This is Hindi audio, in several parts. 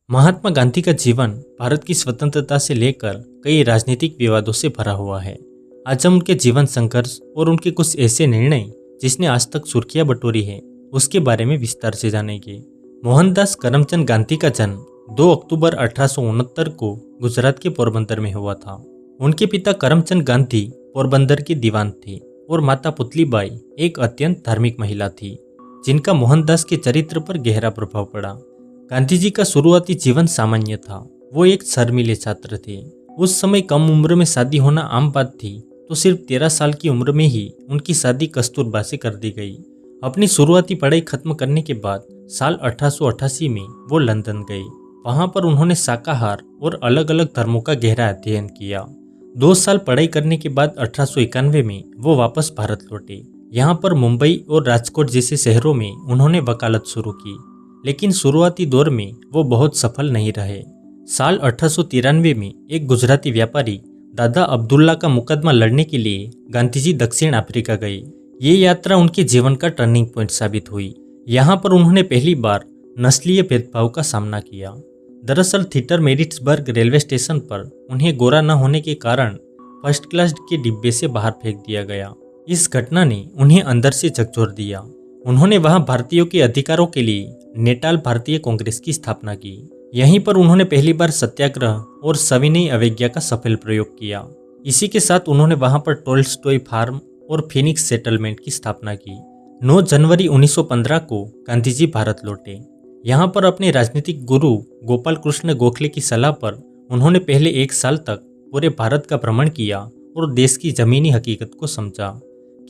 महात्मा गांधी का जीवन भारत की स्वतंत्रता से लेकर कई राजनीतिक विवादों से भरा हुआ है। आज हम उनके जीवन संघर्ष और उनके कुछ ऐसे निर्णय जिसने आज तक सुर्खियां बटोरी है उसके बारे में विस्तार से जानेंगे। मोहनदास करमचंद गांधी का जन्म 2 अक्टूबर 1869 को गुजरात के पोरबंदर में हुआ था। उनके पिता करमचंद गांधी पोरबंदर के दीवान थे और माता पुतलीबाई एक अत्यंत धार्मिक महिला थी जिनका मोहनदास के चरित्र पर गहरा प्रभाव पड़ा। गांधी जी का शुरुआती जीवन सामान्य था। वो एक शर्मीले छात्र थे। उस समय कम उम्र में शादी होना आम बात थी, तो सिर्फ 13 साल की उम्र में ही उनकी शादी कस्तूरबा से कर दी गई। अपनी शुरुआती पढ़ाई खत्म करने के बाद साल 1888 में वो लंदन गए। वहां पर उन्होंने शाकाहार और अलग अलग धर्मों का गहरा अध्ययन किया। 2 साल पढ़ाई करने के बाद 1891 में वो वापस भारत लौटे। यहाँ पर मुंबई और राजकोट जैसे शहरों में उन्होंने वकालत शुरू की, लेकिन शुरुआती दौर में वो बहुत सफल नहीं रहे। साल 1893 में एक गुजराती व्यापारी दादा अब्दुल्ला का मुकदमा लड़ने के लिए गांधी जी दक्षिण अफ्रीका गए। ये यात्रा उनके जीवन का टर्निंग पॉइंट साबित हुई। यहाँ पर उन्होंने पहली बार नस्लीय भेदभाव का सामना किया। दरअसल थिटर मेरिट्सबर्ग रेलवे स्टेशन पर उन्हें गोरा न होने के कारण फर्स्ट क्लास के डिब्बे से बाहर फेंक दिया गया। इस घटना ने उन्हें अंदर से झकझोर दिया। उन्होंने वहां भारतीयों के अधिकारों के लिए नेटाल भारतीय कांग्रेस की स्थापना की। यहीं पर उन्होंने पहली बार सत्याग्रह और सविनय अवज्ञा का सफल प्रयोग किया। इसी के साथ उन्होंने वहां पर टोल्स्टॉय फार्म और फिनिक्स सेटलमेंट की स्थापना की। 9 जनवरी 1915 को गांधी जी भारत लौटे। यहाँ पर अपने राजनीतिक गुरु गोपाल कृष्ण गोखले की सलाह पर उन्होंने पहले 1 साल तक पूरे भारत का भ्रमण किया और देश की जमीनी हकीकत को समझा।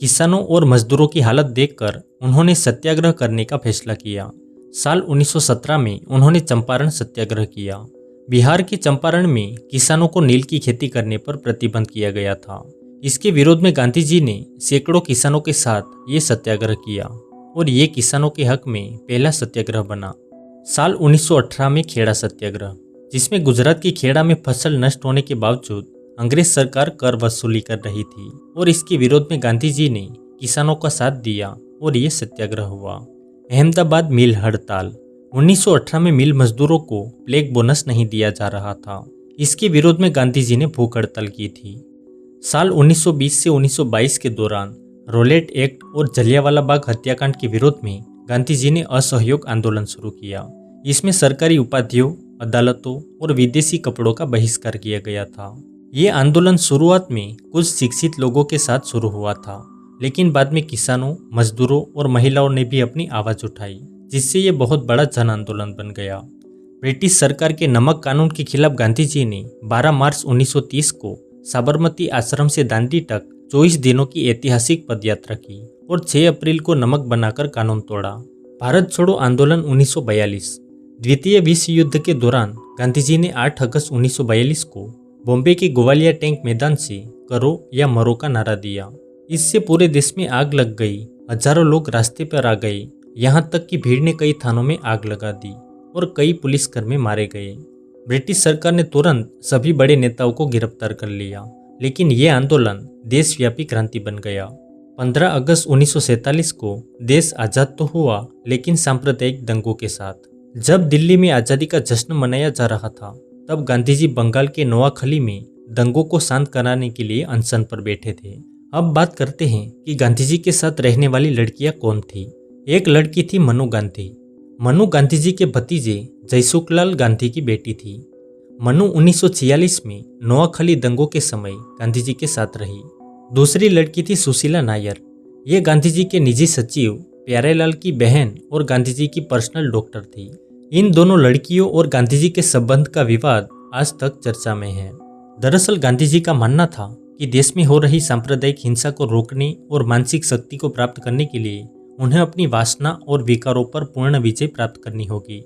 किसानों और मजदूरों की हालत देखकर उन्होंने सत्याग्रह करने का फैसला किया। साल 1917 में उन्होंने चंपारण सत्याग्रह किया। बिहार के चंपारण में किसानों को नील की खेती करने पर प्रतिबंध किया गया था। इसके विरोध में गांधी जी ने सैकड़ों किसानों के साथ ये सत्याग्रह किया और ये किसानों के हक में पहला सत्याग्रह बना। साल 1918 में खेड़ा सत्याग्रह, जिसमें गुजरात की खेड़ा में फसल नष्ट होने के बावजूद अंग्रेज सरकार कर वसूली कर रही थी और इसके विरोध में गांधी जी ने किसानों का साथ दिया और ये सत्याग्रह हुआ। अहमदाबाद मिल हड़ताल, 1918 में मिल मजदूरों को प्लेग बोनस नहीं दिया जा रहा था। इसके विरोध में गांधी जी ने भूख हड़ताल की थी। साल 1920 से 1922 के दौरान रोलेट एक्ट और जलियांवाला बाग हत्याकांड के विरोध में गांधी जी ने असहयोग आंदोलन शुरू किया। इसमें सरकारी उपाधियों, अदालतों और विदेशी कपड़ों का बहिष्कार किया गया था। ये आंदोलन शुरुआत में कुछ शिक्षित लोगों के साथ शुरू हुआ था, लेकिन बाद में किसानों, मजदूरों और महिलाओं ने भी अपनी आवाज उठाई, जिससे ये बहुत बड़ा जन आंदोलन बन गया। ब्रिटिश सरकार के नमक कानून के खिलाफ गांधी जी ने 12 मार्च 1930 को साबरमती आश्रम से दांडी तक 24 दिनों की ऐतिहासिक पदयात्रा की और 6 अप्रैल को नमक बनाकर कानून तोड़ा। भारत छोड़ो आंदोलन 1942, द्वितीय विश्व युद्ध के दौरान गांधी जी ने 8 अगस्त 1942 को बॉम्बे के गोवालिया टैंक मैदान से करो या मरो का नारा दिया। इससे पूरे देश में आग लग गई। हजारों लोग रास्ते पर आ गए। यहाँ तक कि भीड़ ने कई थानों में आग लगा दी और कई पुलिसकर्मी मारे गए। ब्रिटिश सरकार ने तुरंत सभी बड़े नेताओं को गिरफ्तार कर लिया, लेकिन ये आंदोलन देशव्यापी क्रांति बन गया। 15 अगस्त 1947 को देश आज़ाद तो हुआ, लेकिन सांप्रदायिक दंगों के साथ। जब दिल्ली में आज़ादी का जश्न मनाया जा रहा था, तब गांधी जी बंगाल के नोआखली में दंगों को शांत कराने के लिए अनशन पर बैठे थे। अब बात करते हैं कि गांधी जी के साथ रहने वाली लड़कियां कौन थी। एक लड़की थी मनु गांधी। मनु गांधी जी के भतीजे जयसुखलाल गांधी की बेटी थी। मनु 1946 में नोआखली दंगों के समय गांधी जी के साथ रही। दूसरी लड़की थी सुशीला नायर। ये गांधी जी के निजी सचिव प्यारेलाल की बहन और गांधी जी की पर्सनल डॉक्टर थी। इन दोनों लड़कियों और गांधी जी के संबंध का विवाद आज तक चर्चा में है। दरअसल गांधी जी का मानना था कि देश में हो रही सांप्रदायिक हिंसा को रोकने और मानसिक शक्ति को प्राप्त करने के लिए उन्हें अपनी वासना और विकारों पर पूर्ण विजय प्राप्त करनी होगी।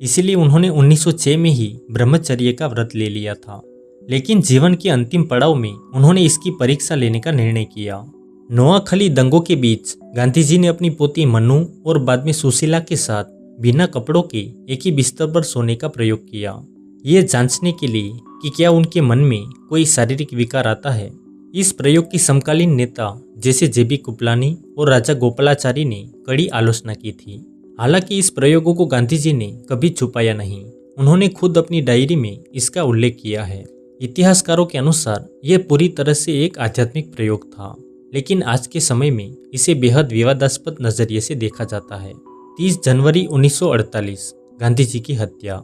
इसीलिए उन्होंने 1906 में ही ब्रह्मचर्य का व्रत ले लिया था, लेकिन जीवन के अंतिम पड़ाव में उन्होंने इसकी परीक्षा लेने का निर्णय किया। नोआखली दंगों के बीच गांधी जी ने अपनी पोती मनु और बाद में सुशीला के साथ बिना कपड़ों के एक ही बिस्तर पर सोने का प्रयोग किया, ये जांचने के लिए कि क्या उनके मन में कोई शारीरिक विकार आता है। इस प्रयोग की समकालीन नेता जैसे जेबी कृपलानी और राजा गोपालाचारी ने कड़ी आलोचना की थी। हालांकि इस प्रयोगों को गांधी जी ने कभी छुपाया नहीं उन्होंने खुद अपनी डायरी में इसका उल्लेख किया है। इतिहासकारों के अनुसार यह पूरी तरह से एक आध्यात्मिक प्रयोग था, लेकिन आज के समय में इसे बेहद विवादास्पद नजरिए से देखा जाता है। 30 जनवरी 1948 गांधी जी की हत्या।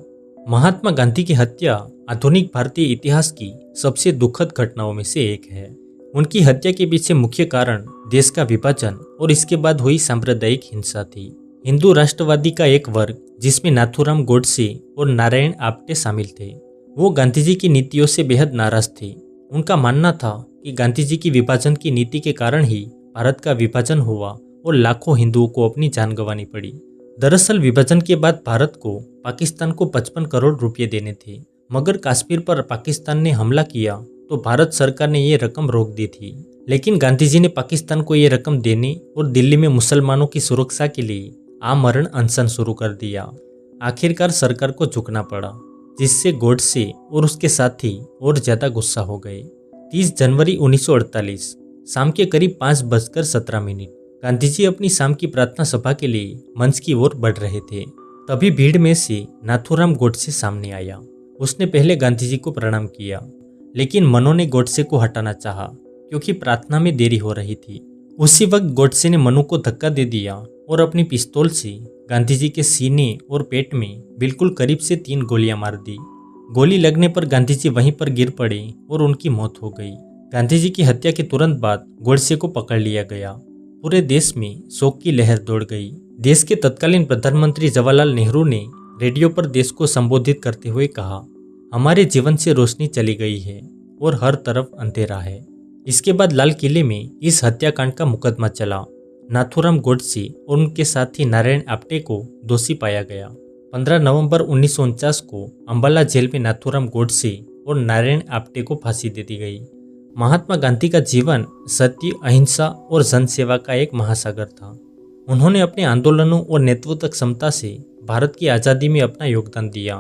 महात्मा गांधी की हत्या आधुनिक भारतीय इतिहास की सबसे दुखद घटनाओं में से एक है। उनकी हत्या के पीछे मुख्य कारण देश का विभाजन और इसके बाद हुई सांप्रदायिक हिंसा थी। हिंदू राष्ट्रवादी का एक वर्ग, जिसमें नाथूराम गोडसे और नारायण आप्टे शामिल थे, वो गांधी जी की नीतियों से बेहद नाराज थे। उनका मानना था कि गांधी जी की विभाजन की नीति के कारण ही भारत का विभाजन हुआ और लाखों हिंदुओं को अपनी जान गंवानी पड़ी। दरअसल विभाजन के बाद भारत को पाकिस्तान को 55 करोड़ रुपए देने थे, मगर कश्मीर पर पाकिस्तान ने हमला किया तो भारत सरकार ने ये रकम रोक दी थी। लेकिन गांधी जी ने पाकिस्तान को ये रकम देने और दिल्ली में मुसलमानों की सुरक्षा के लिए आमरण अनशन शुरू कर दिया। आखिरकार सरकार को झुकना पड़ा, जिससे गोडसे और उसके साथी और ज्यादा गुस्सा हो गए। 30 जनवरी 1948 शाम के करीब 5:17 गांधी जी अपनी शाम की प्रार्थना सभा के लिए मंच की ओर बढ़ रहे थे। तभी भीड़ में से नाथूराम गोडसे सामने आया। उसने पहले गांधी जी को प्रणाम किया, लेकिन मनु ने गोडसे को हटाना चाहा क्योंकि प्रार्थना में देरी हो रही थी। उसी वक्त गोडसे ने मनु को धक्का दे दिया और अपनी पिस्तौल से गांधी जी के सीने और पेट में बिल्कुल करीब से 3 गोलियां मार दी। गोली लगने पर गांधी जी वहीं पर गिर पड़े और उनकी मौत हो गई। गांधी जी की हत्या के तुरंत बाद गोडसे को पकड़ लिया गया। पूरे देश में शोक की लहर दौड़ गई। देश के तत्कालीन प्रधानमंत्री जवाहरलाल नेहरू ने रेडियो पर देश को संबोधित करते हुए कहा, हमारे जीवन से रोशनी चली गई है और हर तरफ अंधेरा है। इसके बाद लाल किले में इस हत्याकांड का मुकदमा चला। नाथूराम गोडसे और उनके साथी नारायण आप्टे को दोषी पाया गया। 15 नवंबर 1949 को अंबाला जेल में नाथूराम गोडसे और नारायण आप्टे को फांसी दे दी गई। महात्मा गांधी का जीवन सत्य, अहिंसा और जनसेवा का एक महासागर था। उन्होंने अपने आंदोलनों और नेतृत्व क्षमता से भारत की आज़ादी में अपना योगदान दिया,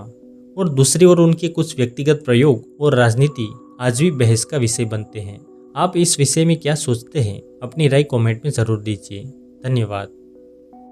और दूसरी ओर उनके कुछ व्यक्तिगत प्रयोग और राजनीति आज भी बहस का विषय बनते हैं। आप इस विषय में क्या सोचते हैं? अपनी राय कमेंट में जरूर दीजिए। धन्यवाद।